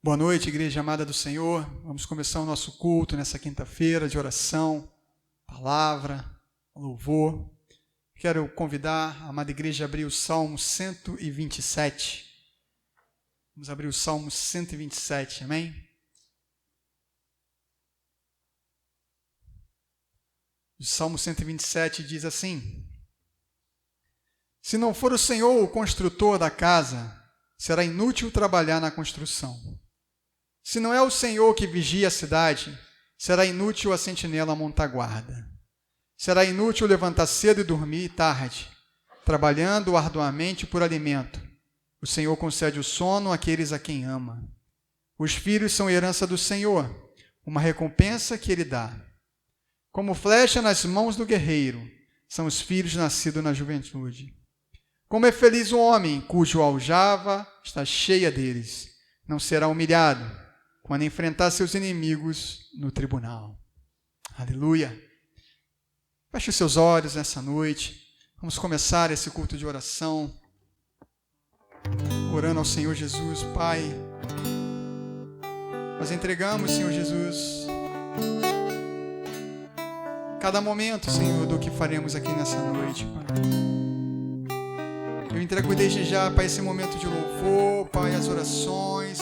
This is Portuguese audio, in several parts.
Boa noite, igreja amada do Senhor. Vamos começar o nosso culto nessa quinta-feira de oração, palavra, louvor. Quero convidar a amada igreja a abrir o Salmo 127. Vamos abrir o Salmo 127, amém? O Salmo 127 diz assim: Se não for o Senhor o construtor da casa, será inútil trabalhar na construção. Se não é o Senhor que vigia a cidade, será inútil a sentinela montar guarda. Será inútil levantar cedo e dormir tarde, trabalhando arduamente por alimento. O Senhor concede o sono àqueles a quem ama. Os filhos são herança do Senhor, uma recompensa que Ele dá. Como flecha nas mãos do guerreiro, são os filhos nascidos na juventude. Como é feliz o homem cuja aljava está cheia deles. Não será humilhado quando enfrentar seus inimigos no tribunal. Aleluia. Feche os seus olhos nessa noite. Vamos começar esse culto de oração, orando ao Senhor Jesus. Pai, nós entregamos, Senhor Jesus, cada momento, Senhor, do que faremos aqui nessa noite, Pai. Eu entrego desde já, Pai, esse momento de louvor, Pai, as orações,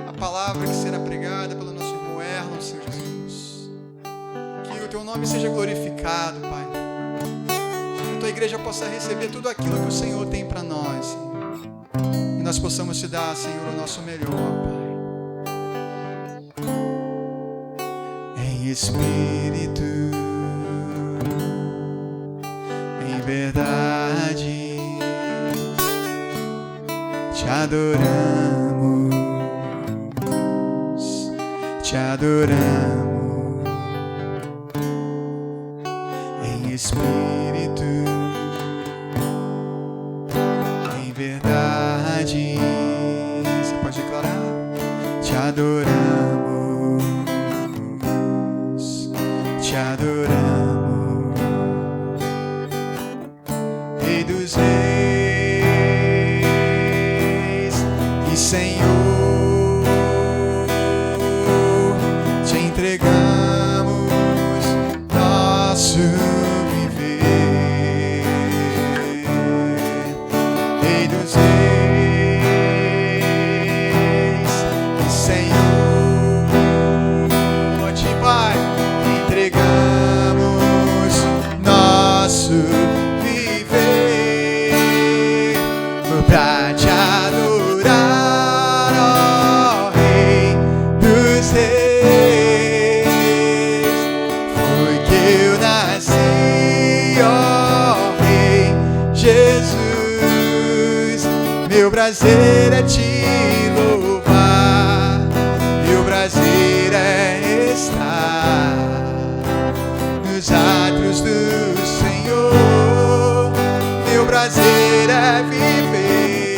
a palavra que será pregada pelo nosso irmão Erlon, Senhor Jesus. Que o Teu nome seja glorificado, Pai. Que a Tua igreja possa receber tudo aquilo que o Senhor tem para nós, Senhor. E nós possamos Te dar, Senhor, o nosso melhor, Pai. Em espírito, em verdade, Te adoramos, Te adoramos, em espírito, em verdade. Você pode declarar? Te adoramos, Te adoramos, Rei dos Reis e Senhor, Te entregamos nosso viver. Rei dos Reis e Senhor, Te, Pai, entregamos nosso viver pra Te adorar, ó Rei dos Reis. Foi que eu nasci, ó Rei Jesus. Meu prazer é Te louvar, meu prazer é estar nos átrios do Senhor. Meu prazer é viver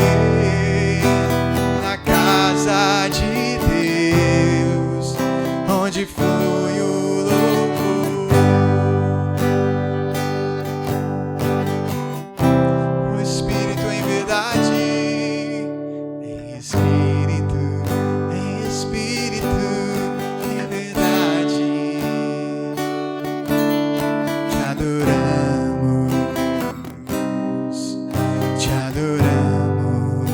na casa de Deus, onde flui o louvor. O Espírito em verdade, em espírito, em espírito, em verdade. Te adoramos, Te adoramos,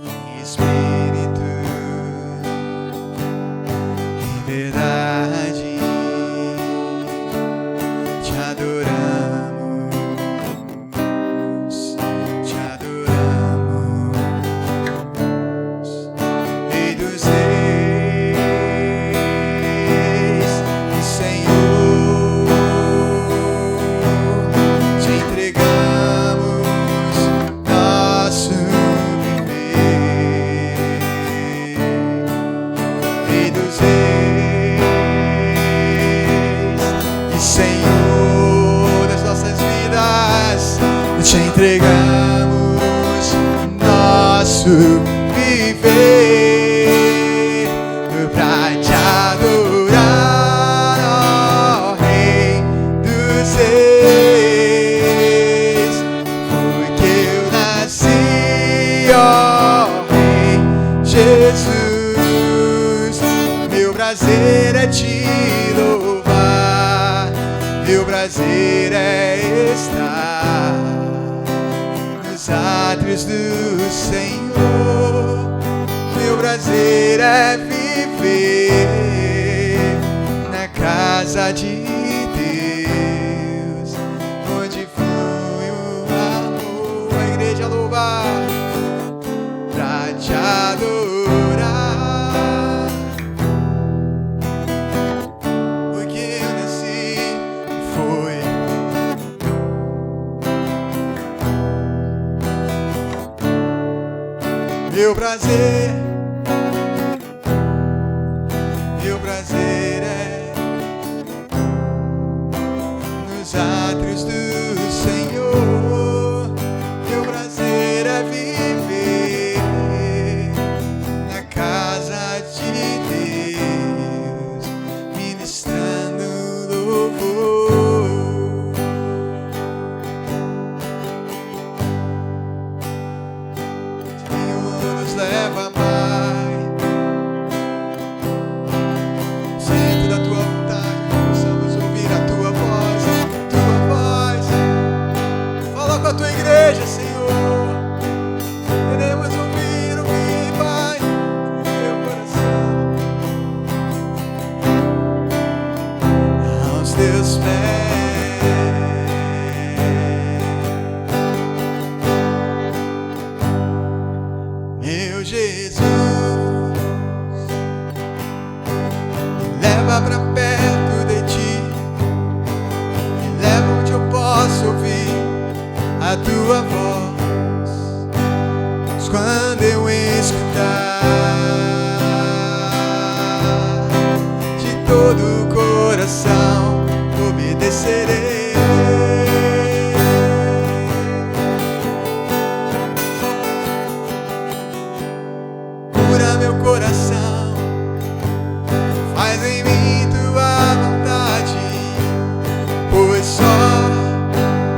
em espírito, em verdade. Te adoramos, Te adoramos, Rei dos Reis e Senhor. Te entregamos nosso viver. Rei dos Reis e Senhor das nossas vidas, Te entregamos nosso viver pra Te adorar, ó Rei dos Reis. Foi que eu nasci, ó Rei é te louvar, meu prazer é estar nos átrios do Senhor, meu prazer é viver na casa de Deus, onde flui o amor. A igreja louvar pra te adorar, porque eu nasci foi meu prazer. Meu prazer é nos átrios do Senhor, meu prazer é viver na casa de Deus, ministrando louvor. Senhor, nos leva mais centro da tua vontade, possamos ouvir a tua voz, fala com a tua igreja, Senhor. Queremos ouvir Pai, no teu coração, aos teus pés, meu Jesus. Leva pra perto de ti, me leva onde eu posso ouvir a tua voz. Mas quando eu escutar, de todo o coração obedecerei. Cura meu coração, faz em mim tua vontade, pois só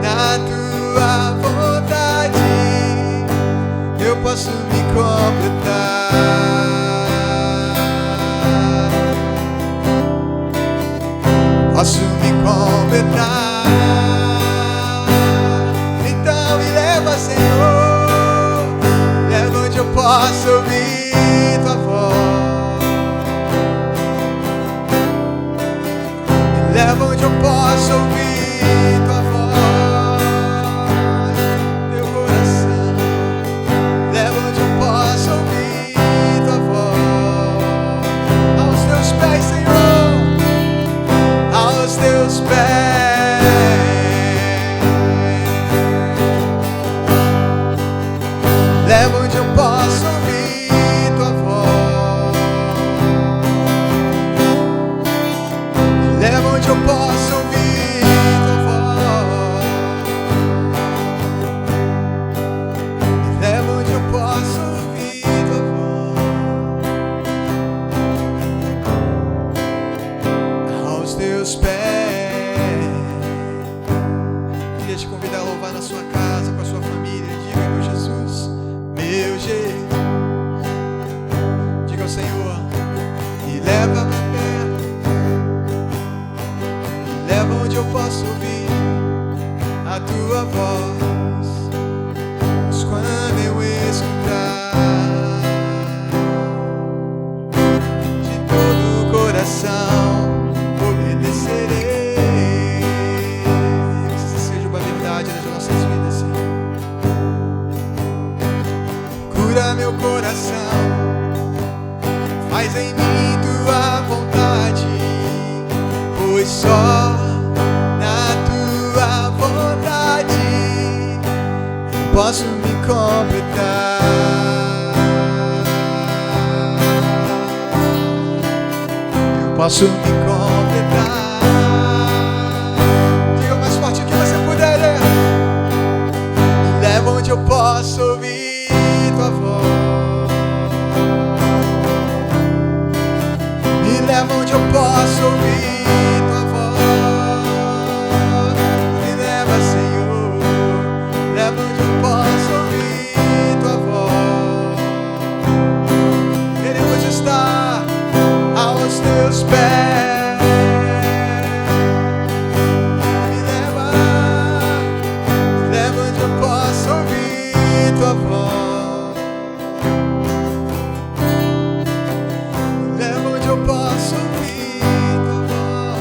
na tua vontade eu posso me completar. Posso me completar. Então me leva, Senhor, leva onde eu posso ouvir tua voz. Leva onde eu posso ouvir tua voz, teu coração. Leva onde eu posso ouvir tua voz. Aos teus pés, Senhor, aos teus pés. Leva onde eu posso ouvir tua voz. Leva onde eu posso ouvir tua voz. Leva onde eu posso ouvir tua voz. Aos teus pés. Queria te convidar a louvar na sua casa, com a sua família. Diga, meu Jesus, meu Jesus. Diga ao Senhor, me leva pra perto, leva onde eu posso ouvir a tua voz. Mas quando eu escutar, de todo o coração obedecerei. Que isso seja uma verdade nas nossas vidas, Senhor. Cura meu coração, faz em mim tua vontade, pois só na tua vontade eu posso me completar. Eu posso me completar. Diga mais forte que você puder. Me leva onde eu posso ouvir tua voz. Me leva onde eu posso ouvir tua voz. Me leva, Senhor, leva onde eu posso ouvir tua voz. Queremos estar aos teus pés. voz. Leva onde eu posso ouvir tua voz.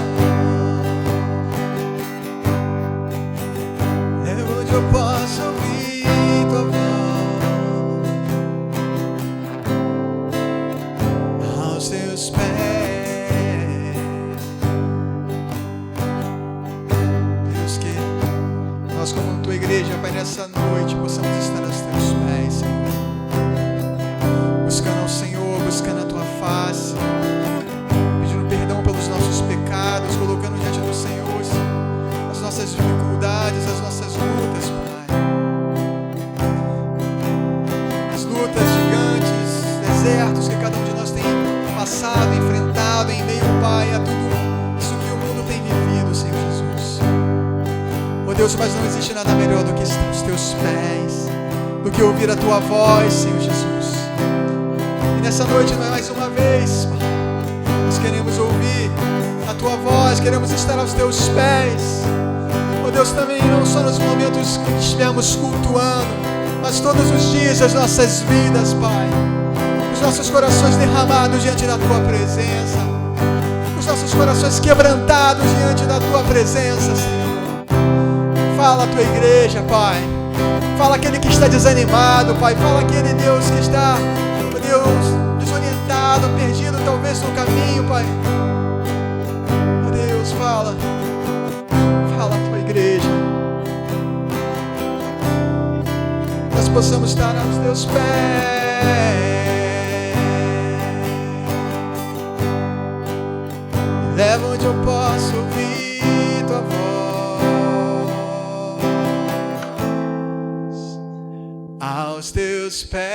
Leva onde eu posso ouvir tua voz. Aos teus pés. Deus, que nós, como tua igreja, Pai, nessa noite possamos estar aos teus pés, Senhor, buscando ao Senhor, buscando a tua face, pedindo perdão pelos nossos pecados, colocando diante do Senhor as nossas dificuldades, as nossas lutas, Pai, as lutas gigantes, desertos que cada um de nós tem passado, enfrentado em meio, Pai, a tudo isso que o mundo tem vivido, Senhor Jesus. Oh Deus, mas não existe nada melhor do que estar aos teus pés, do que ouvir a tua voz, Senhor Jesus. E nessa noite, mais uma vez, Pai, nós queremos ouvir a tua voz, queremos estar aos teus pés. Oh Deus, também não só nos momentos que estivermos cultuando, mas todos os dias das nossas vidas, Pai, os nossos corações derramados diante da tua presença, os nossos corações quebrantados diante da tua presença, Senhor. Fala a tua igreja, Pai. Fala aquele que está desanimado, Pai. Fala aquele Deus que está, oh Deus, desorientado, perdido talvez no caminho, Pai. Oh Deus, fala. Fala a tua igreja. Nós possamos estar aos teus pés. Leva onde eu posso ouvir tua voz. Aos teus pés.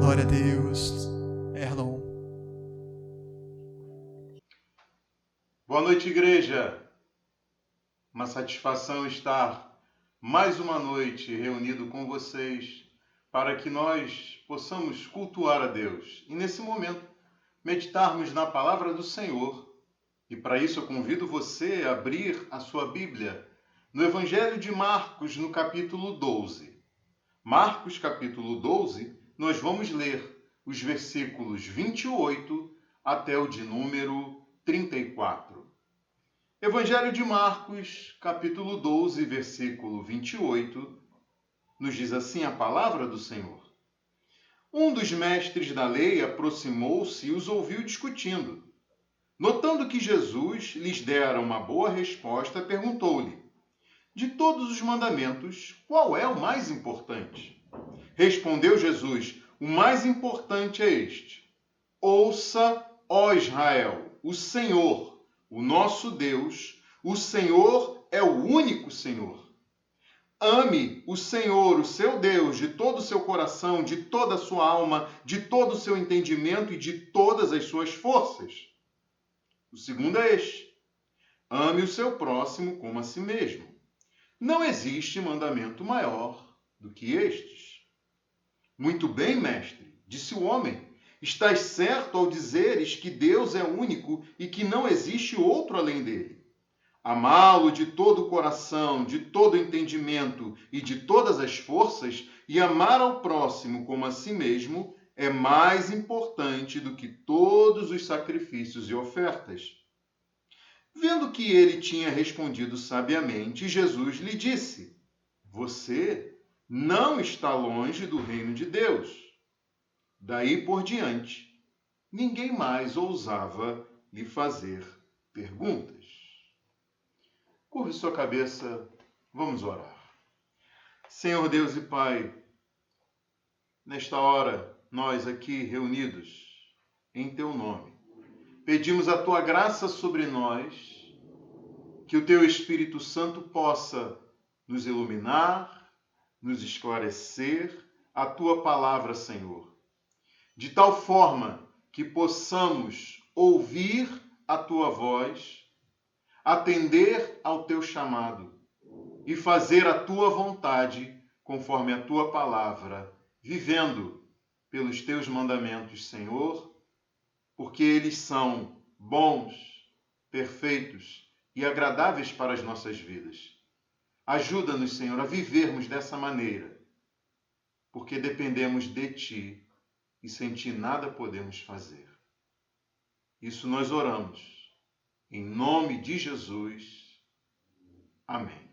Glória a Deus. Erlon. Boa noite, igreja. Uma satisfação estar mais uma noite reunido com vocês para que nós possamos cultuar a Deus e nesse momento meditarmos na palavra do Senhor. E para isso eu convido você a abrir a sua Bíblia no Evangelho de Marcos, no capítulo 12. Marcos, capítulo 12, nós vamos ler os versículos 28 até o de número 34. Evangelho de Marcos, capítulo 12, versículo 28, nos diz assim a palavra do Senhor. Um dos mestres da lei aproximou-se e os ouviu discutindo. Notando que Jesus lhes dera uma boa resposta, perguntou-lhe: de todos os mandamentos, qual é o mais importante? Respondeu Jesus: o mais importante é este: ouça, ó Israel, o Senhor, o nosso Deus, o Senhor é o único Senhor. Ame o Senhor, o seu Deus, de todo o seu coração, de toda a sua alma, de todo o seu entendimento e de todas as suas forças. O segundo é este: ame o seu próximo como a si mesmo. Não existe mandamento maior do que estes. Muito bem, mestre, disse o homem. Estás certo ao dizeres que Deus é único e que não existe outro além dele. Amá-lo de todo o coração, de todo o entendimento e de todas as forças, e amar ao próximo como a si mesmo, é mais importante do que todos os sacrifícios e ofertas. Vendo que ele tinha respondido sabiamente, Jesus lhe disse: você não está longe do reino de Deus. Daí por diante, ninguém mais ousava lhe fazer perguntas. Curve sua cabeça, vamos orar. Senhor Deus e Pai, nesta hora, nós aqui reunidos em Teu nome, pedimos a Tua graça sobre nós, que o Teu Espírito Santo possa nos iluminar, nos esclarecer a Tua palavra, Senhor, de tal forma que possamos ouvir a Tua voz, atender ao Teu chamado e fazer a Tua vontade conforme a Tua palavra, vivendo pelos Teus mandamentos, Senhor, porque eles são bons, perfeitos e agradáveis para as nossas vidas. Ajuda-nos, Senhor, a vivermos dessa maneira, porque dependemos de Ti e sem Ti nada podemos fazer. Isso nós oramos, em nome de Jesus. Amém.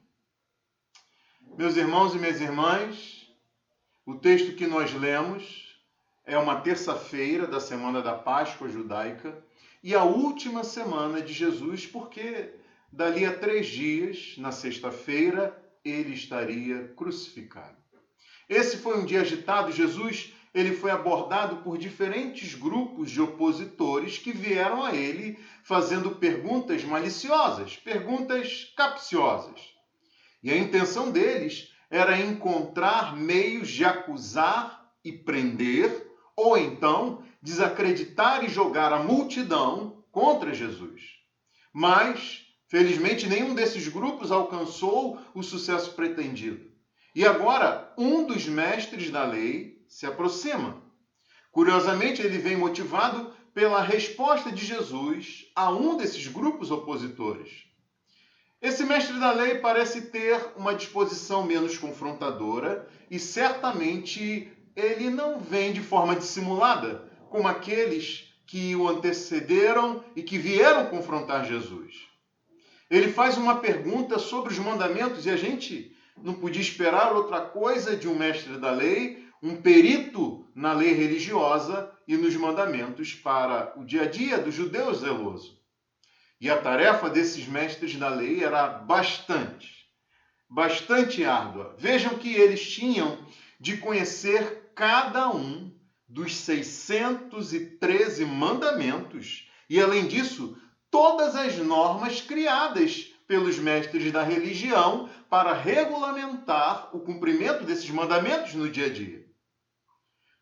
Meus irmãos e minhas irmãs, o texto que nós lemos é uma terça-feira da semana da Páscoa judaica e a última semana de Jesus, porque dali a 3 dias, na sexta-feira, ele estaria crucificado. Esse foi um dia agitado. Jesus ele foi abordado por diferentes grupos de opositores que vieram a ele fazendo perguntas maliciosas, perguntas capciosas. E a intenção deles era encontrar meios de acusar e prender, ou então desacreditar e jogar a multidão contra Jesus. Mas, felizmente, nenhum desses grupos alcançou o sucesso pretendido. E agora, um dos mestres da lei se aproxima. Curiosamente, ele vem motivado pela resposta de Jesus a um desses grupos opositores. Esse mestre da lei parece ter uma disposição menos confrontadora e certamente ele não vem de forma dissimulada, como aqueles que o antecederam e que vieram confrontar Jesus. Ele faz uma pergunta sobre os mandamentos e a gente não podia esperar outra coisa de um mestre da lei, um perito na lei religiosa e nos mandamentos para o dia a dia do judeu zeloso. E a tarefa desses mestres da lei era bastante árdua. Vejam que eles tinham de conhecer cada um dos 613 mandamentos e, além disso, todas as normas criadas pelos mestres da religião para regulamentar o cumprimento desses mandamentos no dia a dia.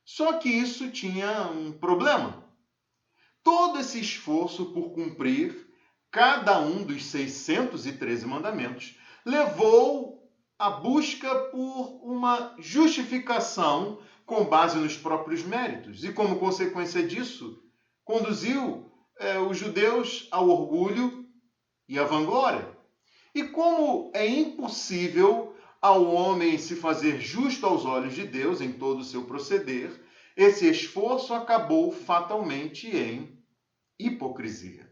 Só que isso tinha um problema. Todo esse esforço por cumprir cada um dos 613 mandamentos levou à busca por uma justificação com base nos próprios méritos. E, como consequência disso, conduziu os judeus ao orgulho e à vanglória. E como é impossível ao homem se fazer justo aos olhos de Deus em todo o seu proceder, esse esforço acabou fatalmente em hipocrisia.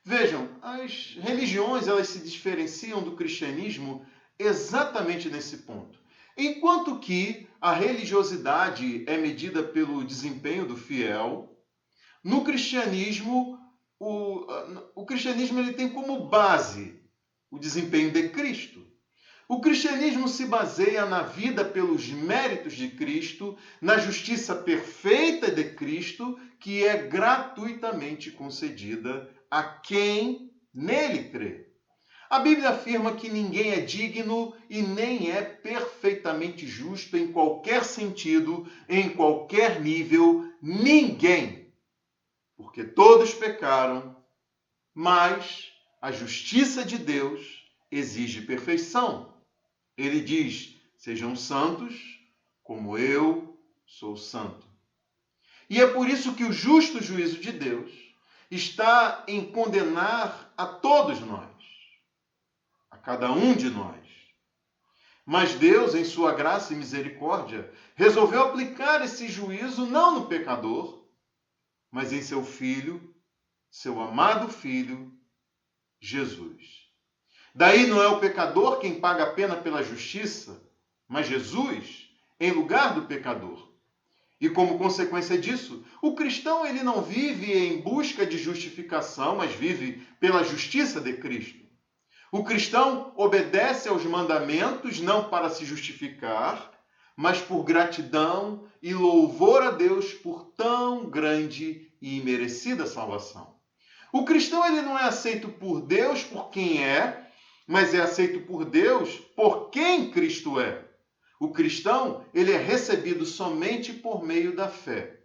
Vejam, as religiões elas se diferenciam do cristianismo exatamente nesse ponto. Enquanto que a religiosidade é medida pelo desempenho do fiel, no cristianismo, o cristianismo ele tem como base o desempenho de Cristo. O cristianismo se baseia na vida pelos méritos de Cristo, na justiça perfeita de Cristo, que é gratuitamente concedida a quem nele crê. A Bíblia afirma que ninguém é digno e nem é perfeitamente justo em qualquer sentido, em qualquer nível, ninguém. Porque todos pecaram, mas a justiça de Deus exige perfeição. Ele diz, sejam santos como eu sou santo. E é por isso que o justo juízo de Deus está em condenar a todos nós, a cada um de nós. Mas Deus, em sua graça e misericórdia, resolveu aplicar esse juízo não no pecador, mas em seu Filho, seu amado Filho, Jesus. Daí não é o pecador quem paga a pena pela justiça, mas Jesus em lugar do pecador. E como consequência disso, o cristão ele não vive em busca de justificação, mas vive pela justiça de Cristo. O cristão obedece aos mandamentos não para se justificar, mas por gratidão e louvor a Deus por tão grande e imerecida salvação. O cristão ele não é aceito por Deus por quem é, mas é aceito por Deus por quem Cristo é. O cristão, ele é recebido somente por meio da fé.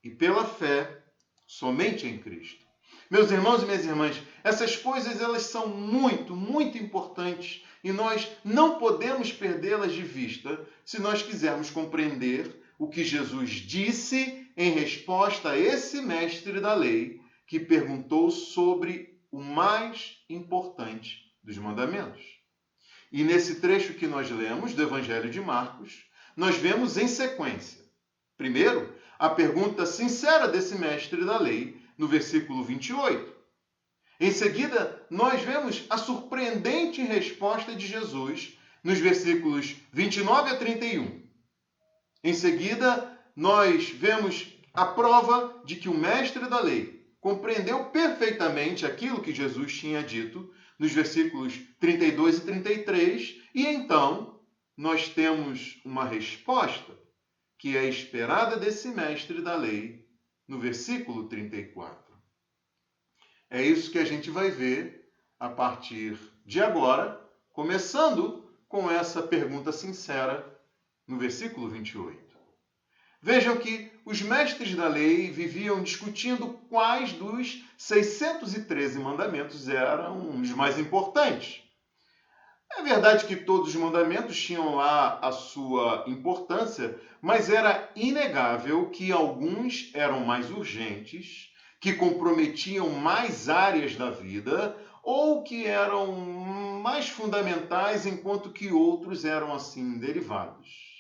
E pela fé, somente em Cristo. Meus irmãos e minhas irmãs, essas coisas elas são muito, muito importantes e nós não podemos perdê-las de vista se nós quisermos compreender o que Jesus disse em resposta a esse mestre da lei que perguntou sobre o mais importante dos mandamentos. E nesse trecho que nós lemos do Evangelho de Marcos, nós vemos em sequência. Primeiro, a pergunta sincera desse mestre da lei, no versículo 28. Em seguida, nós vemos a surpreendente resposta de Jesus nos versículos 29 a 31. Em seguida, nós vemos a prova de que o mestre da lei compreendeu perfeitamente aquilo que Jesus tinha dito nos versículos 32 e 33, e então nós temos uma resposta que é esperada desse mestre da lei no versículo 34. É isso que a gente vai ver a partir de agora, começando com essa pergunta sincera no versículo 28. Vejam que os mestres da lei viviam discutindo quais dos 613 mandamentos eram os mais importantes. É verdade que todos os mandamentos tinham lá a sua importância, mas era inegável que alguns eram mais urgentes, que comprometiam mais áreas da vida, ou que eram mais fundamentais, enquanto que outros eram assim derivados.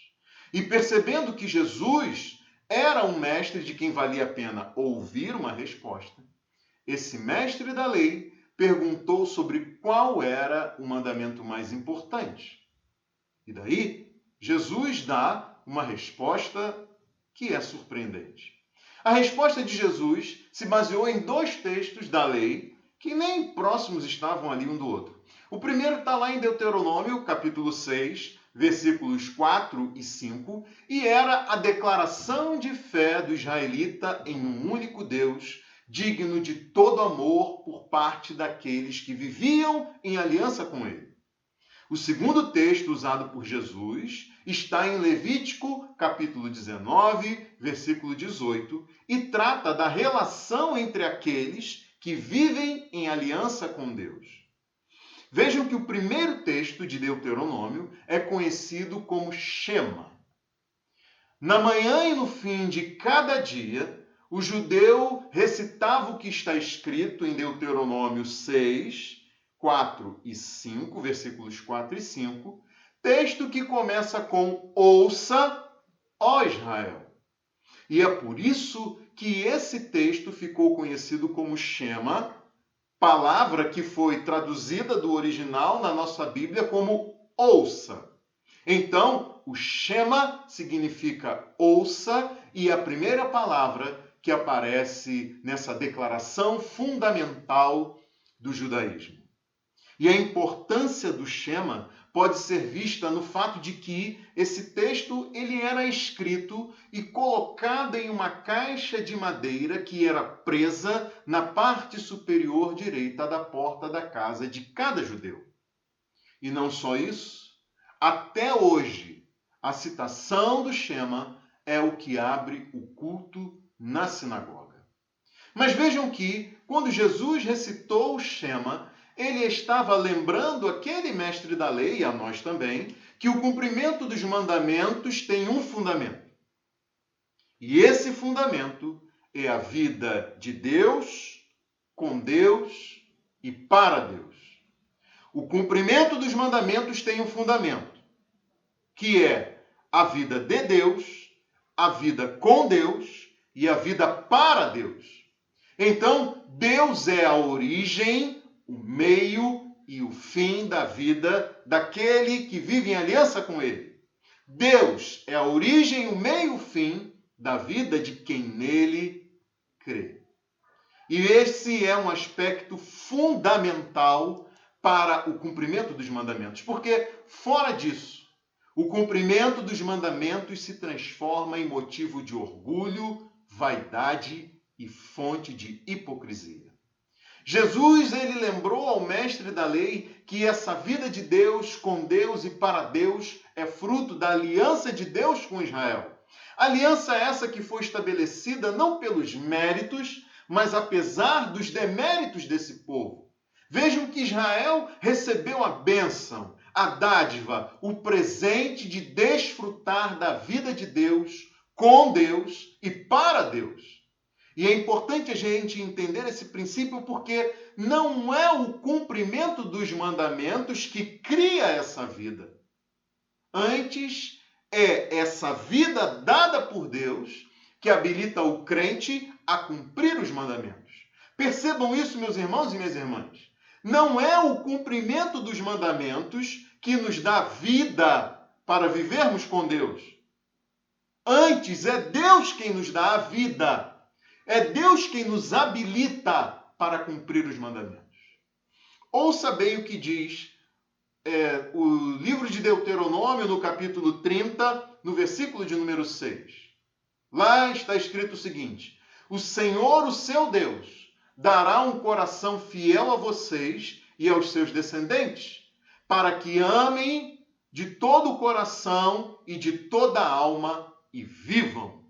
E percebendo que Jesus era um mestre de quem valia a pena ouvir uma resposta, esse mestre da lei perguntou sobre qual era o mandamento mais importante. E daí, Jesus dá uma resposta que é surpreendente. A resposta de Jesus se baseou em dois textos da lei que nem próximos estavam ali um do outro. O primeiro está lá em Deuteronômio, capítulo 6, versículos 4 e 5, e era a declaração de fé do israelita em um único Deus, digno de todo amor por parte daqueles que viviam em aliança com ele. O segundo texto usado por Jesus está em Levítico, capítulo 19, versículo 18, e trata da relação entre aqueles que vivem em aliança com Deus. Vejam que o primeiro texto de Deuteronômio é conhecido como Shema. Na manhã e no fim de cada dia, o judeu recitava o que está escrito em Deuteronômio 6, 4 e 5, versículos 4 e 5, texto que começa com ouça, ó Israel. E é por isso que esse texto ficou conhecido como Shema, palavra que foi traduzida do original na nossa Bíblia como ouça. Então, o Shema significa ouça, e a primeira palavra que aparece nessa declaração fundamental do judaísmo. E a importância do Shema pode ser vista no fato de que esse texto ele era escrito e colocado em uma caixa de madeira que era presa na parte superior direita da porta da casa de cada judeu. E não só isso, até hoje, a citação do Shema é o que abre o culto na sinagoga. Mas vejam que, quando Jesus recitou o Shema, ele estava lembrando aquele mestre da lei, e a nós também, que o cumprimento dos mandamentos tem um fundamento. E esse fundamento é a vida de Deus, com Deus e para Deus. O cumprimento dos mandamentos tem um fundamento, que é a vida de Deus, a vida com Deus e a vida para Deus. Então, Deus é a origem, o meio e o fim da vida daquele que vive em aliança com ele. Deus é a origem, o meio e o fim da vida de quem nele crê. E esse é um aspecto fundamental para o cumprimento dos mandamentos, porque fora disso, o cumprimento dos mandamentos se transforma em motivo de orgulho, vaidade e fonte de hipocrisia. Jesus, ele lembrou ao mestre da lei que essa vida de Deus, com Deus e para Deus, é fruto da aliança de Deus com Israel. Aliança essa que foi estabelecida não pelos méritos, mas apesar dos deméritos desse povo. Vejam que Israel recebeu a bênção, a dádiva, o presente de desfrutar da vida de Deus, com Deus e para Deus. E é importante a gente entender esse princípio porque não é o cumprimento dos mandamentos que cria essa vida. Antes, é essa vida dada por Deus que habilita o crente a cumprir os mandamentos. Percebam isso, meus irmãos e minhas irmãs. Não é o cumprimento dos mandamentos que nos dá vida para vivermos com Deus. Antes, é Deus quem nos dá a vida. É Deus quem nos habilita para cumprir os mandamentos. Ouça bem o que diz o livro de Deuteronômio, no capítulo 30, no versículo de número 6. Lá está escrito o seguinte: o Senhor, o seu Deus, dará um coração fiel a vocês e aos seus descendentes, para que amem de todo o coração e de toda a alma e vivam.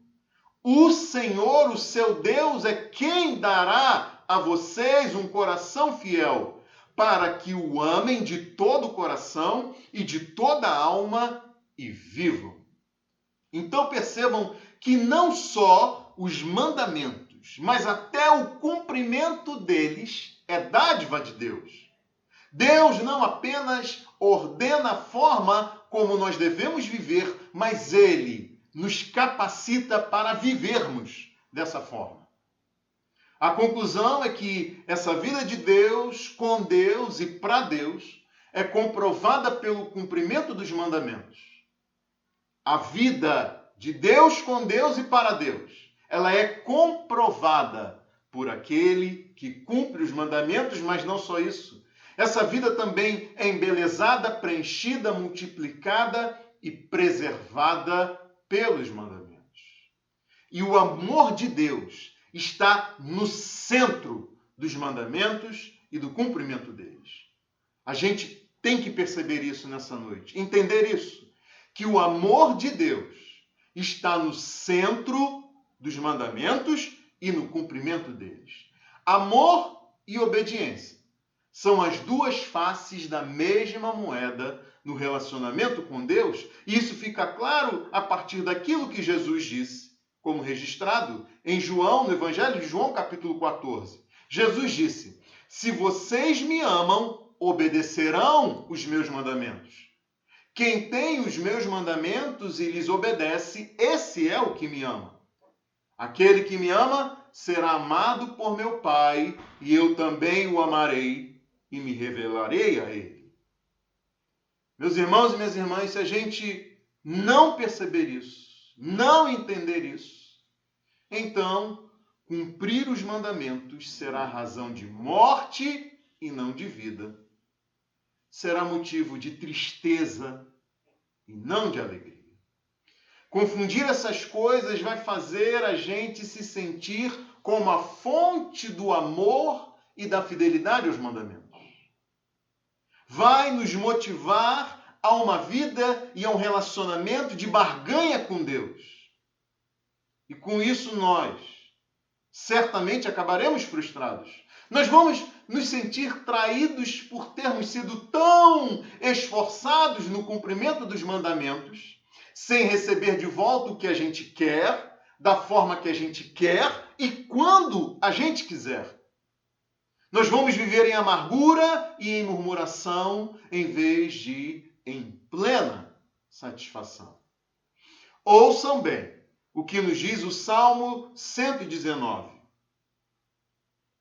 O Senhor, o seu Deus, é quem dará a vocês um coração fiel, para que o amem de todo o coração e de toda a alma e vivam. Então percebam que não só os mandamentos, mas até o cumprimento deles é dádiva de Deus. Deus não apenas ordena a forma como nós devemos viver, mas Ele nos capacita para vivermos dessa forma. A conclusão é que essa vida de Deus, com Deus e para Deus, é comprovada pelo cumprimento dos mandamentos. A vida de Deus, com Deus e para Deus, ela é comprovada por aquele que cumpre os mandamentos, mas não só isso. Essa vida também é embelezada, preenchida, multiplicada e preservada pelos mandamentos. E o amor de Deus está no centro dos mandamentos e do cumprimento deles. A gente tem que perceber isso nessa noite, entender isso, que o amor de Deus está no centro dos mandamentos e no cumprimento deles. Amor e obediência são as duas faces da mesma moeda no relacionamento com Deus, e isso fica claro a partir daquilo que Jesus disse, como registrado em João, no Evangelho de João, capítulo 14. Jesus disse: se vocês me amam, obedecerão os meus mandamentos. Quem tem os meus mandamentos e lhes obedece, esse é o que me ama. Aquele que me ama será amado por meu Pai, e eu também o amarei e me revelarei a ele. Meus irmãos e minhas irmãs, se a gente não perceber isso, não entender isso, então cumprir os mandamentos será razão de morte e não de vida. Será motivo de tristeza e não de alegria. Confundir essas coisas vai fazer a gente se sentir como a fonte do amor e da fidelidade aos mandamentos. Vai nos motivar a uma vida e a um relacionamento de barganha com Deus. E com isso nós certamente acabaremos frustrados. Nós vamos nos sentir traídos por termos sido tão esforçados no cumprimento dos mandamentos, sem receber de volta o que a gente quer, da forma que a gente quer e quando a gente quiser. Nós vamos viver em amargura e em murmuração, em vez de em plena satisfação. Ouçam bem o que nos diz o Salmo 119.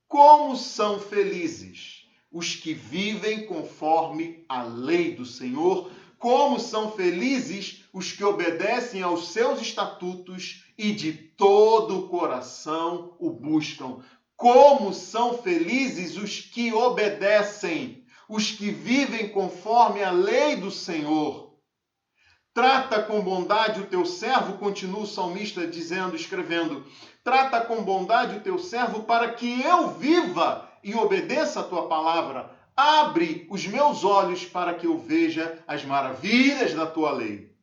Como são felizes os que vivem conforme a lei do Senhor, como são felizes os que obedecem aos seus estatutos e de todo o coração o buscam. Como são felizes os que obedecem, os que vivem conforme a lei do Senhor. Trata com bondade o teu servo, continua o salmista dizendo, escrevendo, trata com bondade o teu servo para que eu viva e obedeça a tua palavra. Abre os meus olhos para que eu veja as maravilhas da tua lei.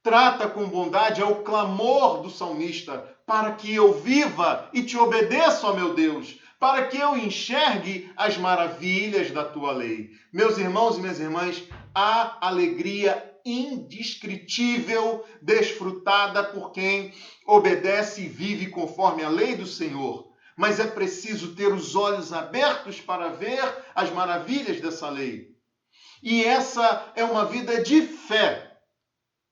Trata com bondade, é o clamor do salmista, para que eu viva e te obedeça, ó meu Deus, para que eu enxergue as maravilhas da tua lei. Meus irmãos e minhas irmãs, há alegria indescritível desfrutada por quem obedece e vive conforme a lei do Senhor. Mas é preciso ter os olhos abertos para ver as maravilhas dessa lei. E essa é uma vida de fé,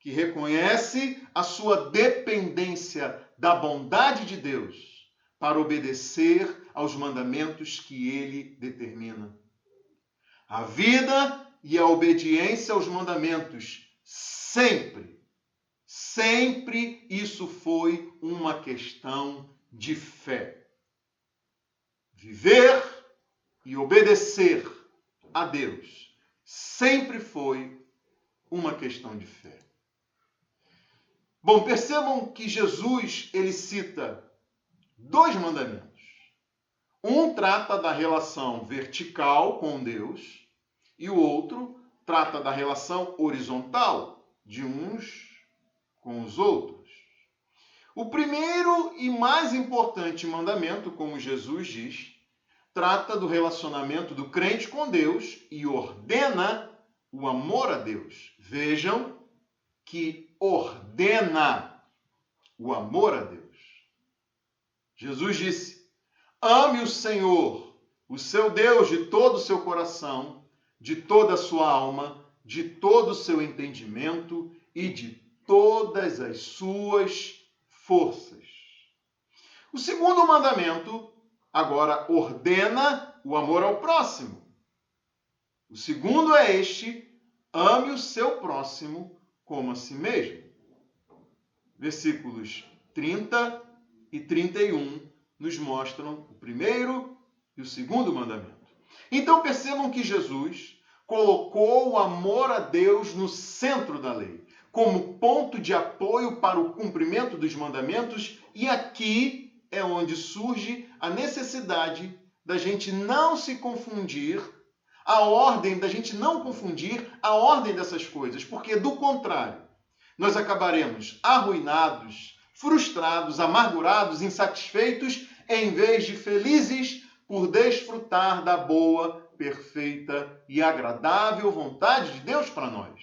que reconhece a sua dependência da bondade de Deus para obedecer aos mandamentos que ele determina. A vida e a obediência aos mandamentos, sempre isso foi uma questão de fé. Viver e obedecer a Deus sempre foi uma questão de fé. Bom, percebam que Jesus, ele cita 2 mandamentos. Um trata da relação vertical com Deus e o outro trata da relação horizontal de uns com os outros. O primeiro e mais importante mandamento, como Jesus diz, trata do relacionamento do crente com Deus e ordena o amor a Deus. Vejam que ordena o amor a Deus. Jesus disse: ame o Senhor, o seu Deus, de todo o seu coração, de toda a sua alma, de todo o seu entendimento e de todas as suas forças. O segundo mandamento agora ordena o amor ao próximo. O segundo é este: ame o seu próximo como a si mesmo. Versículos 30 e 31 nos mostram o primeiro e o segundo mandamento. Então percebam que Jesus colocou o amor a Deus no centro da lei, como ponto de apoio para o cumprimento dos mandamentos, e aqui é onde surge a necessidade da gente não se confundir da gente não confundir a ordem dessas coisas, porque do contrário, nós acabaremos arruinados, frustrados, amargurados, insatisfeitos, em vez de felizes por desfrutar da boa, perfeita e agradável vontade de Deus para nós.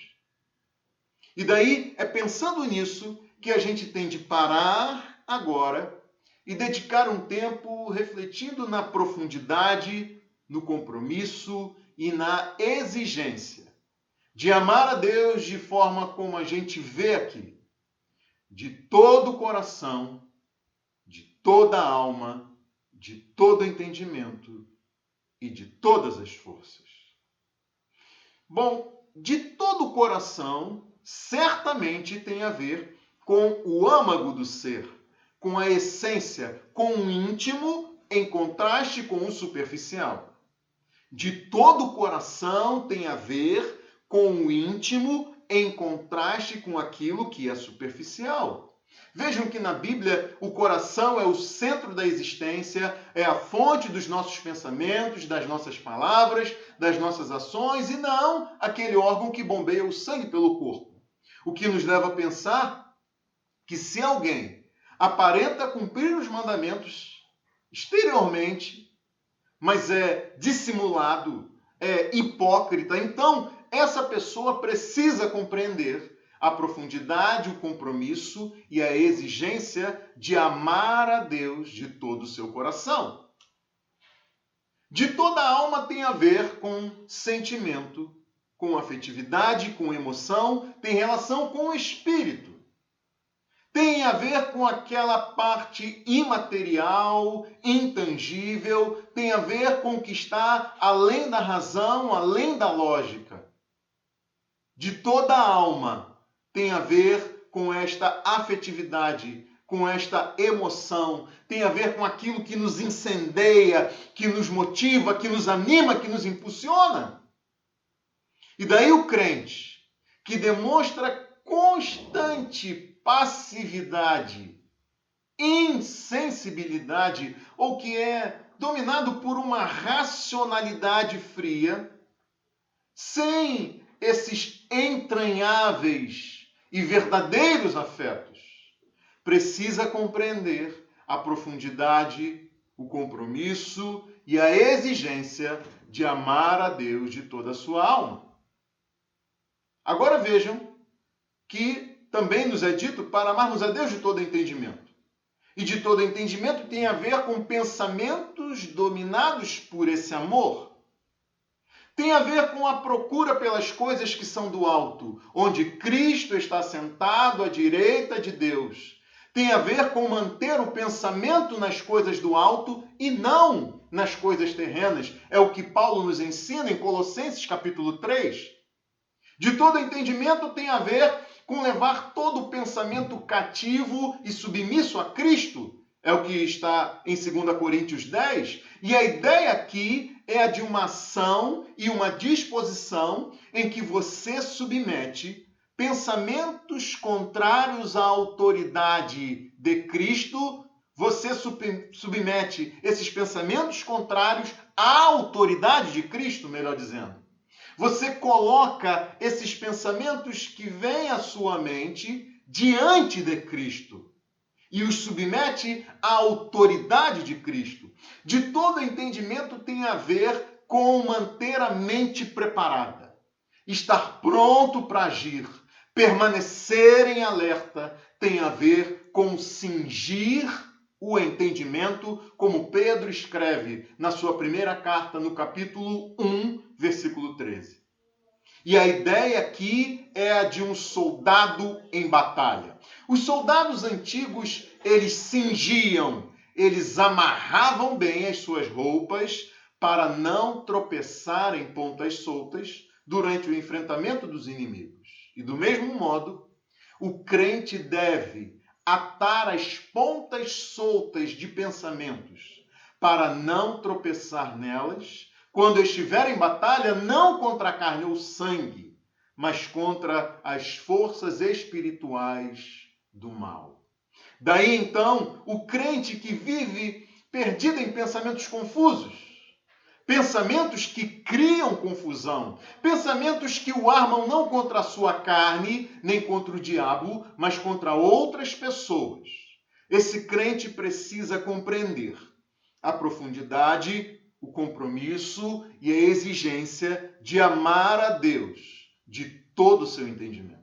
E daí é pensando nisso que a gente tem de parar agora e dedicar um tempo refletindo na profundidade, no compromisso e na exigência de amar a Deus de forma como a gente vê aqui, de todo o coração, de toda a alma, de todo o entendimento e de todas as forças. Bom, de todo o coração certamente tem a ver com o âmago do ser, com a essência, com o íntimo em contraste com o superficial. De todo o coração tem a ver com o íntimo em contraste com aquilo que é superficial. Vejam que na Bíblia o coração é o centro da existência, é a fonte dos nossos pensamentos, das nossas palavras, das nossas ações, e não aquele órgão que bombeia o sangue pelo corpo. O que nos leva a pensar que se alguém aparenta cumprir os mandamentos exteriormente, mas é dissimulado, é hipócrita, então essa pessoa precisa compreender a profundidade, o compromisso e a exigência de amar a Deus de todo o seu coração. De toda a alma tem a ver com sentimento, com afetividade, com emoção, tem relação com o espírito. Tem a ver com aquela parte imaterial, intangível, tem a ver com o que está além da razão, além da lógica. De toda a alma tem a ver com esta afetividade, com esta emoção, tem a ver com aquilo que nos incendeia, que nos motiva, que nos anima, que nos impulsiona. E daí o crente, que demonstra constante passividade, insensibilidade, ou que é dominado por uma racionalidade fria, sem esses entranháveis e verdadeiros afetos, precisa compreender a profundidade, o compromisso e a exigência de amar a Deus de toda a sua alma. Agora vejam que também nos é dito para amarmos a Deus de todo entendimento. E de todo entendimento tem a ver com pensamentos dominados por esse amor. Tem a ver com a procura pelas coisas que são do alto, onde Cristo está sentado à direita de Deus. Tem a ver com manter o pensamento nas coisas do alto e não nas coisas terrenas. É o que Paulo nos ensina em Colossenses capítulo 3. De todo entendimento tem a ver com levar todo o pensamento cativo e submisso a Cristo. É o que está em 2 Coríntios 10. E a ideia aqui é a de uma ação e uma disposição em que você submete pensamentos contrários à autoridade de Cristo. Você submete esses pensamentos contrários à autoridade de Cristo, melhor dizendo. Você coloca esses pensamentos que vêm à sua mente diante de Cristo e os submete à autoridade de Cristo. De todo entendimento tem a ver com manter a mente preparada, estar pronto para agir, permanecer em alerta, tem a ver com cingir o entendimento, como Pedro escreve na sua primeira carta, no capítulo 1, versículo 13. E a ideia aqui é a de um soldado em batalha. Os soldados antigos, eles cingiam, eles amarravam bem as suas roupas para não tropeçar em pontas soltas durante o enfrentamento dos inimigos. E do mesmo modo, o crente deve atar as pontas soltas de pensamentos para não tropeçar nelas quando estiver em batalha, não contra a carne ou sangue, mas contra as forças espirituais do mal. Daí então, o crente que vive perdido em pensamentos confusos, pensamentos que criam confusão, pensamentos que o armam não contra a sua carne, nem contra o diabo, mas contra outras pessoas. Esse crente precisa compreender a profundidade, o compromisso e a exigência de amar a Deus de todo o seu entendimento.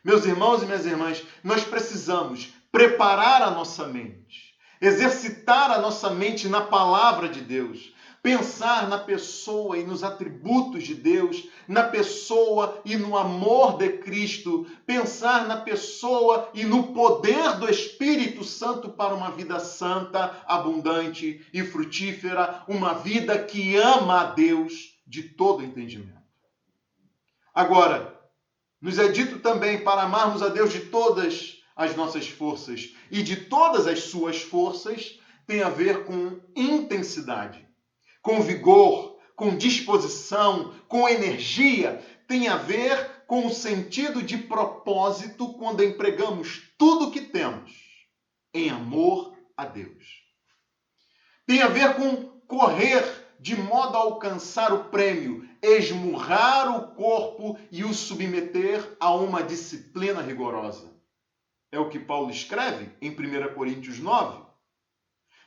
Meus irmãos e minhas irmãs, nós precisamos preparar a nossa mente, exercitar a nossa mente na palavra de Deus, pensar na pessoa e nos atributos de Deus, na pessoa e no amor de Cristo, pensar na pessoa e no poder do Espírito Santo para uma vida santa, abundante e frutífera, uma vida que ama a Deus de todo entendimento. Agora, nos é dito também para amarmos a Deus de todas as nossas forças, e de todas as suas forças tem a ver com intensidade, com vigor, com disposição, com energia, tem a ver com o sentido de propósito quando empregamos tudo o que temos em amor a Deus. Tem a ver com correr de modo a alcançar o prêmio, esmurrar o corpo e o submeter a uma disciplina rigorosa. É o que Paulo escreve em 1 Coríntios 9.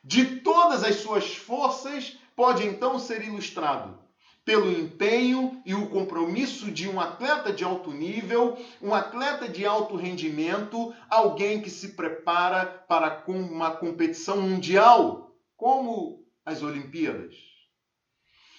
De todas as suas forças, pode então ser ilustrado pelo empenho e o compromisso de um atleta de alto nível, um atleta de alto rendimento, alguém que se prepara para uma competição mundial, como as Olimpíadas.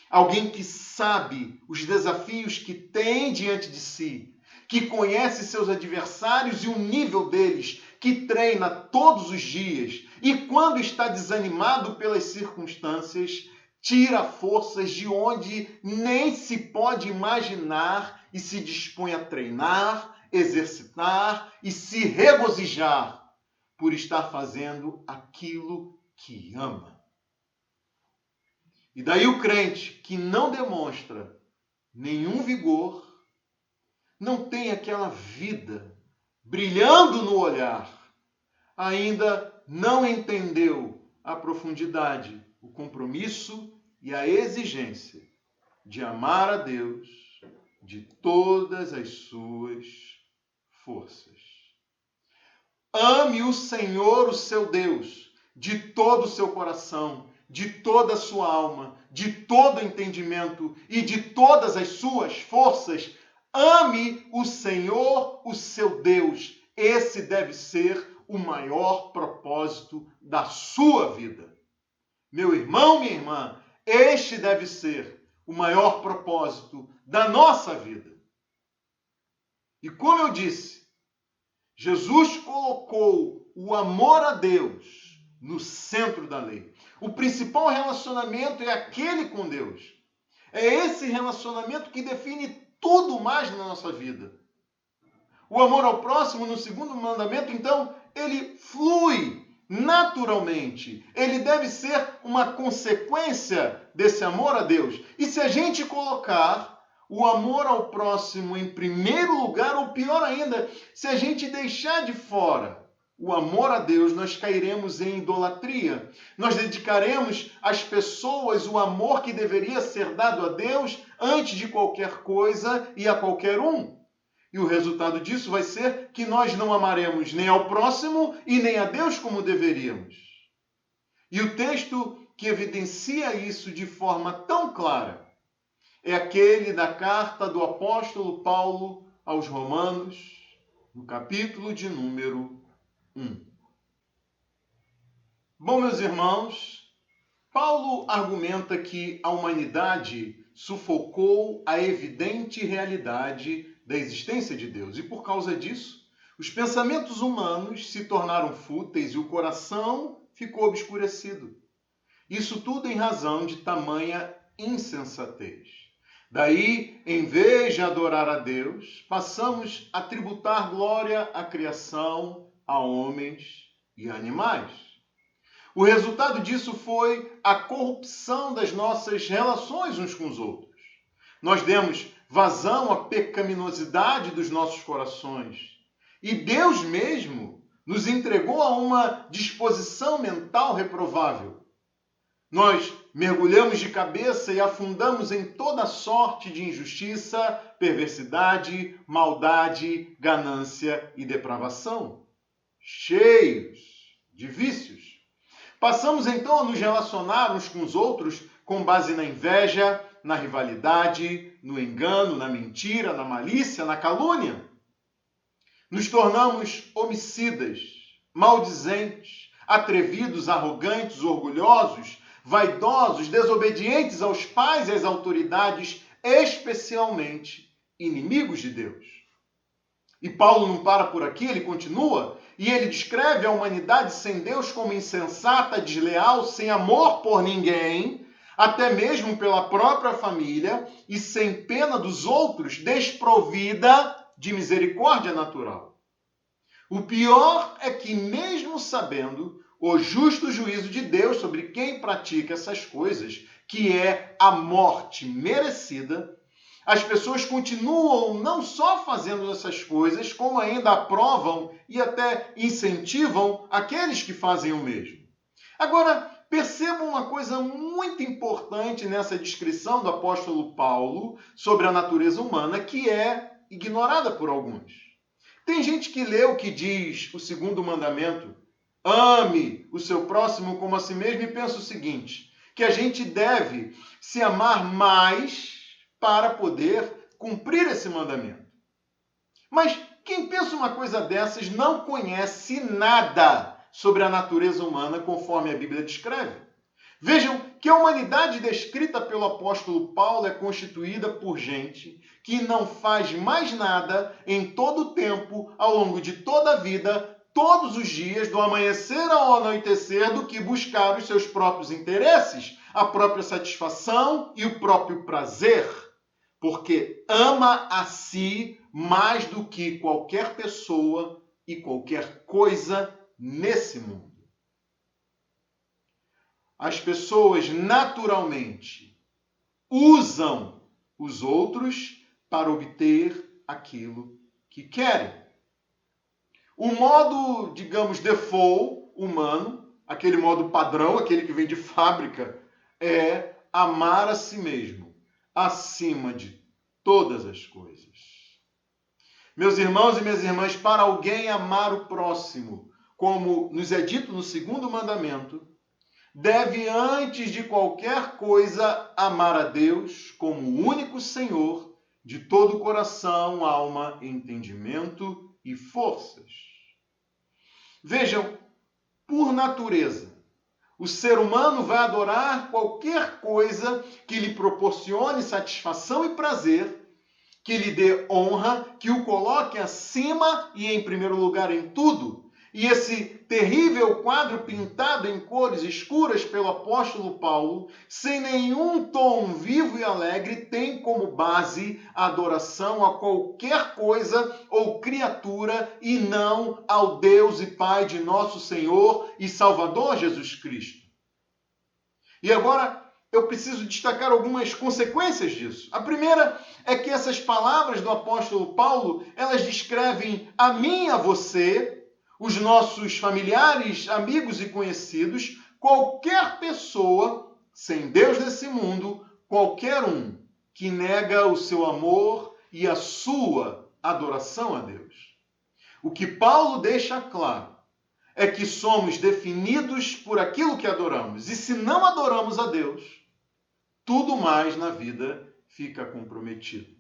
Alguém que sabe os desafios que tem diante de si, que conhece seus adversários e o nível deles, que treina todos os dias e quando está desanimado pelas circunstâncias, tira forças de onde nem se pode imaginar e se dispõe a treinar, exercitar e se regozijar por estar fazendo aquilo que ama. E daí o crente que não demonstra nenhum vigor, não tem aquela vida brilhando no olhar, ainda não entendeu a profundidade, o compromisso e a exigência de amar a Deus de todas as suas forças. Ame o Senhor, o seu Deus, de todo o seu coração, de toda a sua alma, de todo o entendimento e de todas as suas forças. Ame o Senhor, o seu Deus. Esse deve ser o maior propósito da sua vida. Meu irmão, minha irmã, este deve ser o maior propósito da nossa vida. E como eu disse, Jesus colocou o amor a Deus no centro da lei. O principal relacionamento é aquele com Deus. É esse relacionamento que define tudo mais na nossa vida. O amor ao próximo, no segundo mandamento, então, ele flui naturalmente. Ele deve ser uma consequência desse amor a Deus. E se a gente colocar o amor ao próximo em primeiro lugar, ou pior ainda, se a gente deixar de fora o amor a Deus, nós cairemos em idolatria. Nós dedicaremos às pessoas o amor que deveria ser dado a Deus antes de qualquer coisa e a qualquer um. E o resultado disso vai ser que nós não amaremos nem ao próximo e nem a Deus como deveríamos. E o texto que evidencia isso de forma tão clara é aquele da carta do apóstolo Paulo aos Romanos, no capítulo de número 1. Bom, meus irmãos, Paulo argumenta que a humanidade sufocou a evidente realidade da existência de Deus. E por causa disso, os pensamentos humanos se tornaram fúteis e o coração ficou obscurecido. Isso tudo em razão de tamanha insensatez. Daí, em vez de adorar a Deus, passamos a tributar glória à criação, a homens e a animais. O resultado disso foi a corrupção das nossas relações uns com os outros. Nós demos vazão à pecaminosidade dos nossos corações. E Deus mesmo nos entregou a uma disposição mental reprovável. Nós mergulhamos de cabeça e afundamos em toda sorte de injustiça, perversidade, maldade, ganância e depravação, cheios de vícios. Passamos então a nos relacionar uns com os outros com base na inveja, na rivalidade, no engano, na mentira, na malícia, na calúnia. Nos tornamos homicidas, maldizentes, atrevidos, arrogantes, orgulhosos, vaidosos, desobedientes aos pais e às autoridades, especialmente inimigos de Deus. E Paulo não para por aqui, ele continua, e ele descreve a humanidade sem Deus como insensata, desleal, sem amor por ninguém, até mesmo pela própria família, e sem pena dos outros, desprovida de misericórdia natural. O pior é que, mesmo sabendo o justo juízo de Deus sobre quem pratica essas coisas, que é a morte merecida, as pessoas continuam não só fazendo essas coisas, como ainda aprovam e até incentivam aqueles que fazem o mesmo. Agora, percebam uma coisa muito importante nessa descrição do apóstolo Paulo sobre a natureza humana, que é ignorada por alguns. Tem gente que lê o que diz o segundo mandamento, ame o seu próximo como a si mesmo, e pensa o seguinte, que a gente deve se amar mais para poder cumprir esse mandamento. Mas quem pensa uma coisa dessas não conhece nada sobre a natureza humana conforme a Bíblia descreve. Vejam que a humanidade descrita pelo apóstolo Paulo é constituída por gente que não faz mais nada em todo o tempo, ao longo de toda a vida, todos os dias, do amanhecer ao anoitecer, do que buscar os seus próprios interesses, a própria satisfação e o próprio prazer. Porque ama a si mais do que qualquer pessoa e qualquer coisa nesse mundo. As pessoas naturalmente usam os outros para obter aquilo que querem. O modo, digamos, default humano, aquele modo padrão, aquele que vem de fábrica, é amar a si mesmo acima de todas as coisas. Meus irmãos e minhas irmãs, para alguém amar o próximo, como nos é dito no segundo mandamento, deve, antes de qualquer coisa, amar a Deus como o único Senhor de todo o coração, alma, entendimento e forças. Vejam, por natureza, o ser humano vai adorar qualquer coisa que lhe proporcione satisfação e prazer, que lhe dê honra, que o coloque acima e em primeiro lugar em tudo. E esse terrível quadro pintado em cores escuras pelo apóstolo Paulo, sem nenhum tom vivo e alegre, tem como base a adoração a qualquer coisa ou criatura e não ao Deus e Pai de nosso Senhor e Salvador Jesus Cristo. E agora eu preciso destacar algumas consequências disso. A primeira é que essas palavras do apóstolo Paulo, elas descrevem a mim e a você, os nossos familiares, amigos e conhecidos, qualquer pessoa, sem Deus nesse mundo, qualquer um que nega o seu amor e a sua adoração a Deus. O que Paulo deixa claro é que somos definidos por aquilo que adoramos. E se não adoramos a Deus, tudo mais na vida fica comprometido.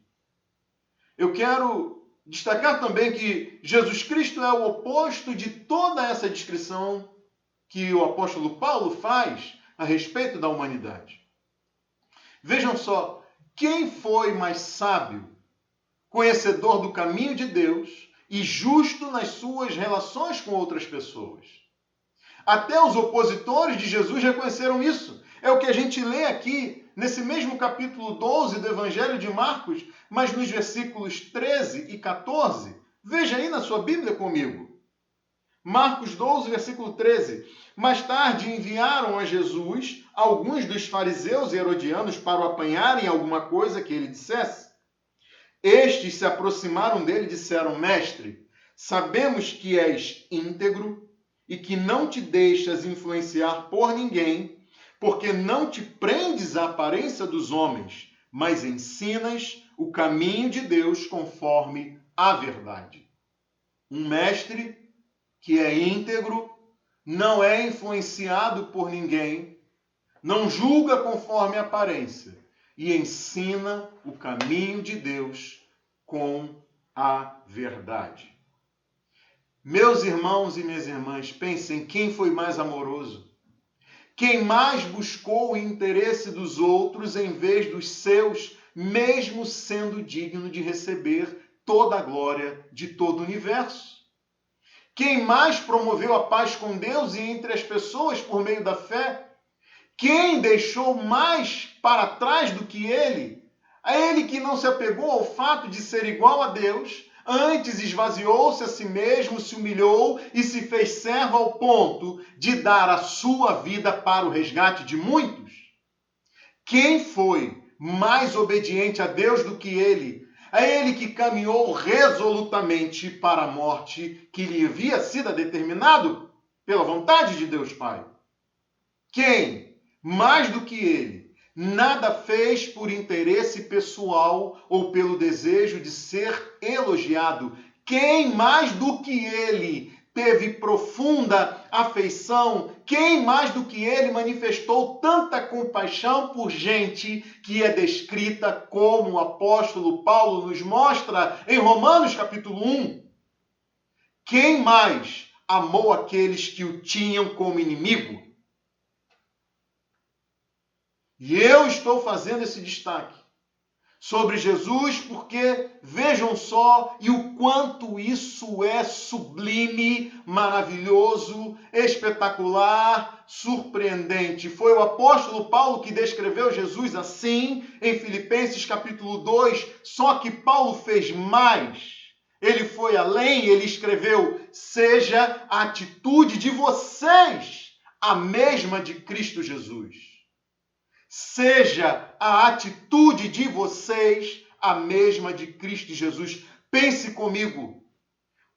Eu quero destacar também que Jesus Cristo é o oposto de toda essa descrição que o apóstolo Paulo faz a respeito da humanidade. Vejam só, quem foi mais sábio, conhecedor do caminho de Deus e justo nas suas relações com outras pessoas? Até os opositores de Jesus reconheceram isso. É o que a gente lê aqui nesse mesmo capítulo 12 do Evangelho de Marcos, mas nos versículos 13 e 14. Veja aí na sua Bíblia comigo. Marcos 12, versículo 13. Mais tarde enviaram a Jesus alguns dos fariseus e herodianos para o apanharem alguma coisa que ele dissesse. Estes se aproximaram dele e disseram: Mestre, sabemos que és íntegro e que não te deixas influenciar por ninguém, porque não te prendes à aparência dos homens, mas ensinas o caminho de Deus conforme a verdade. Um mestre que é íntegro, não é influenciado por ninguém, não julga conforme a aparência e ensina o caminho de Deus com a verdade. Meus irmãos e minhas irmãs, pensem quem foi mais amoroso. Quem mais buscou o interesse dos outros em vez dos seus, mesmo sendo digno de receber toda a glória de todo o universo? Quem mais promoveu a paz com Deus e entre as pessoas por meio da fé? Quem deixou mais para trás do que ele? A ele que não se apegou ao fato de ser igual a Deus, antes esvaziou-se a si mesmo, se humilhou e se fez servo ao ponto de dar a sua vida para o resgate de muitos? Quem foi mais obediente a Deus do que ele? A ele que caminhou resolutamente para a morte que lhe havia sido determinado pela vontade de Deus Pai. Quem, mais do que ele, nada fez por interesse pessoal ou pelo desejo de ser elogiado? Quem, mais do que ele, teve profunda afeição? Quem, mais do que ele, manifestou tanta compaixão por gente que é descrita como o apóstolo Paulo nos mostra em Romanos capítulo 1? Quem mais amou aqueles que o tinham como inimigo? E eu estou fazendo esse destaque sobre Jesus porque vejam só e o quanto isso é sublime, maravilhoso, espetacular, surpreendente. Foi o apóstolo Paulo que descreveu Jesus assim em Filipenses capítulo 2, só que Paulo fez mais. Ele foi além, ele escreveu: seja a atitude de vocês a mesma de Cristo Jesus. Seja a atitude de vocês a mesma de Cristo Jesus. Pense comigo,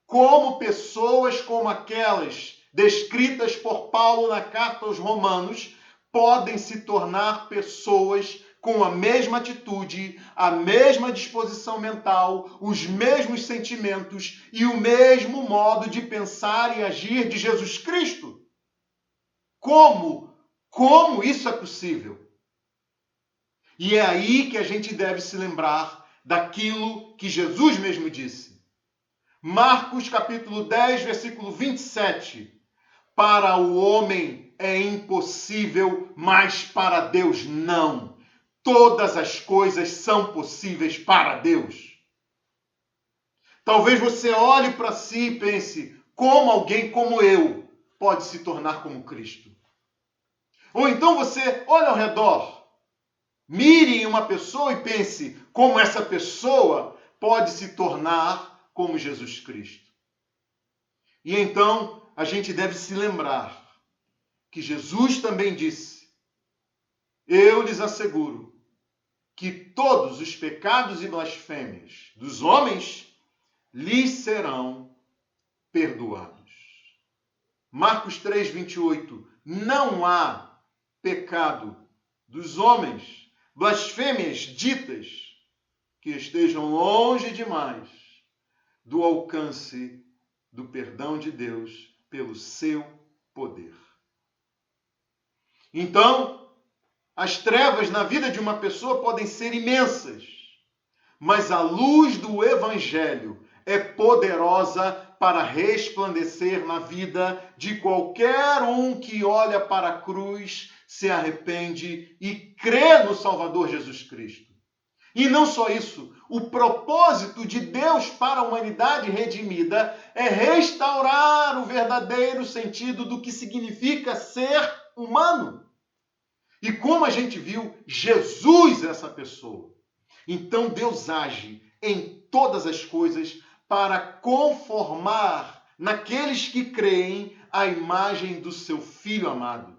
como pessoas como aquelas descritas por Paulo na carta aos Romanos podem se tornar pessoas com a mesma atitude, a mesma disposição mental, os mesmos sentimentos e o mesmo modo de pensar e agir de Jesus Cristo? Como isso é possível? E é aí que a gente deve se lembrar daquilo que Jesus mesmo disse. Marcos capítulo 10, versículo 27. Para o homem é impossível, mas para Deus não. Todas as coisas são possíveis para Deus. Talvez você olhe para si e pense, como alguém como eu pode se tornar como Cristo? Ou então você olha ao redor, mire em uma pessoa e pense, como essa pessoa pode se tornar como Jesus Cristo? E então a gente deve se lembrar que Jesus também disse, eu lhes asseguro que todos os pecados e blasfêmias dos homens lhes serão perdoados. Marcos 3, 28. Não há pecado dos homens, blasfêmias ditas que estejam longe demais do alcance do perdão de Deus pelo seu poder. Então, as trevas na vida de uma pessoa podem ser imensas, mas a luz do Evangelho é poderosa para resplandecer na vida de qualquer um que olha para a cruz, se arrepende e crê no Salvador Jesus Cristo. E não só isso, o propósito de Deus para a humanidade redimida é restaurar o verdadeiro sentido do que significa ser humano. E como a gente viu, Jesus é essa pessoa. Então Deus age em todas as coisas para conformar naqueles que creem a imagem do seu Filho amado.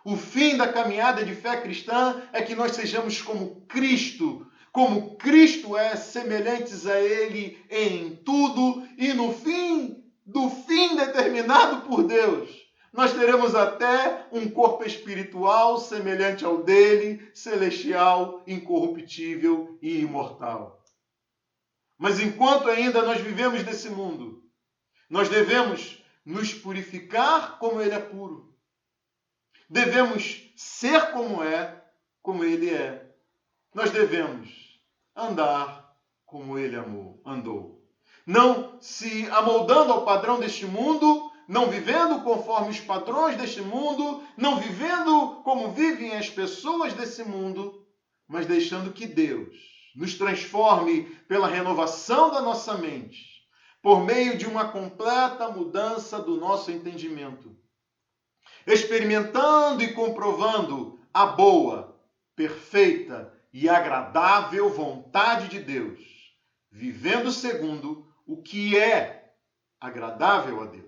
O fim da caminhada de fé cristã é que nós sejamos como Cristo é, semelhantes a Ele em tudo, e no fim do fim determinado por Deus, nós teremos até um corpo espiritual semelhante ao dele, celestial, incorruptível e imortal. Mas enquanto ainda nós vivemos nesse mundo, nós devemos nos purificar como ele é puro. Devemos ser como ele é. Nós devemos andar como ele andou. Não se amoldando ao padrão deste mundo, não vivendo conforme os padrões deste mundo, não vivendo como vivem as pessoas desse mundo, mas deixando que Deus nos transforme pela renovação da nossa mente, por meio de uma completa mudança do nosso entendimento, experimentando e comprovando a boa, perfeita e agradável vontade de Deus, vivendo segundo o que é agradável a Deus.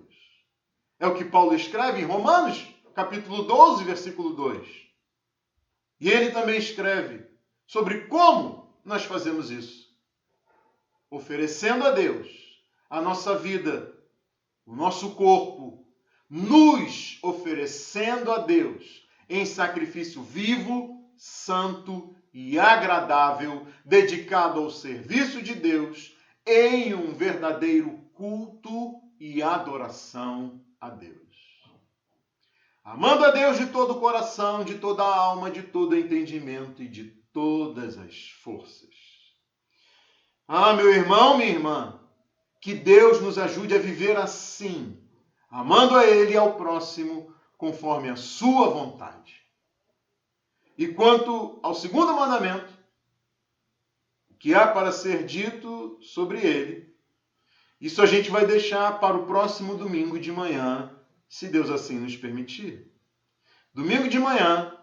É o que Paulo escreve em Romanos, capítulo 12, versículo 2. E ele também escreve sobre como nós fazemos isso. Oferecendo a Deus a nossa vida, o nosso corpo, nos oferecendo a Deus em sacrifício vivo, santo e agradável, dedicado ao serviço de Deus, em um verdadeiro culto e adoração a Deus. Amando a Deus de todo o coração, de toda a alma, de todo o entendimento e de todas as forças. Ah, meu irmão, minha irmã, que Deus nos ajude a viver assim, amando a Ele e ao próximo, conforme a sua vontade. E quanto ao segundo mandamento, o que há para ser dito sobre ele, isso a gente vai deixar para o próximo domingo de manhã, se Deus assim nos permitir. Domingo de manhã,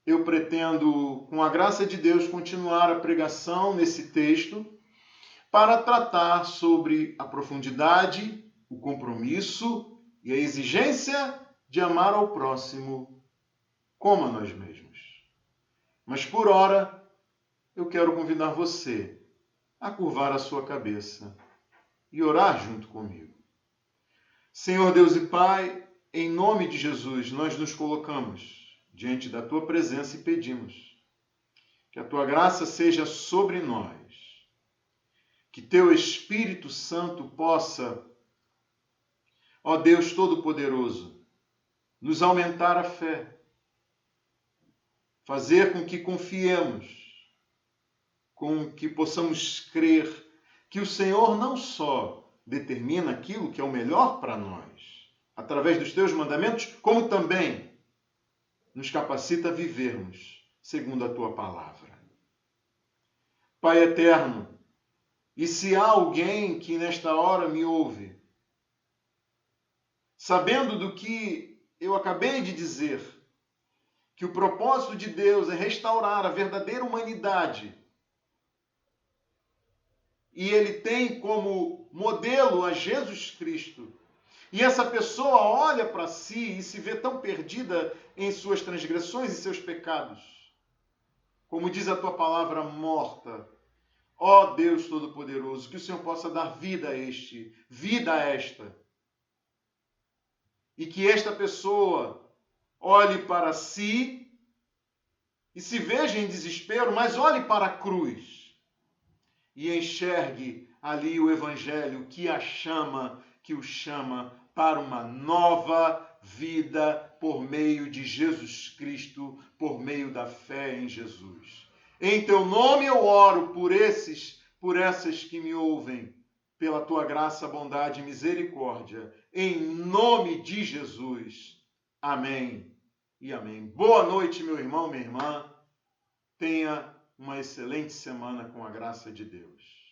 eu pretendo, com a graça de Deus, continuar a pregação nesse texto para tratar sobre a profundidade, o compromisso e a exigência de amar ao próximo como a nós mesmos. Mas por ora, eu quero convidar você a curvar a sua cabeça e orar junto comigo. Senhor Deus e Pai, em nome de Jesus, nós nos colocamos diante da Tua presença e pedimos que a Tua graça seja sobre nós, que Teu Espírito Santo possa, ó Deus Todo-Poderoso, nos aumentar a fé, fazer com que confiemos com que possamos crer que o Senhor não só determina aquilo que é o melhor para nós, através dos teus mandamentos, como também nos capacita a vivermos segundo a tua palavra. Pai eterno, e se há alguém que nesta hora me ouve, sabendo do que eu acabei de dizer, que o propósito de Deus é restaurar a verdadeira humanidade, e ele tem como modelo a Jesus Cristo, e essa pessoa olha para si e se vê tão perdida em suas transgressões e seus pecados, como diz a tua palavra, morta. Ó Deus Todo-Poderoso, que o Senhor possa dar vida a esta. E que esta pessoa olhe para si e se veja em desespero, mas olhe para a cruz e enxergue ali o Evangelho que o chama para uma nova vida por meio de Jesus Cristo, por meio da fé em Jesus. Em teu nome eu oro por essas que me ouvem, pela tua graça, bondade e misericórdia. Em nome de Jesus. Amém e amém. Boa noite, meu irmão, minha irmã. Tenha uma excelente semana com a graça de Deus.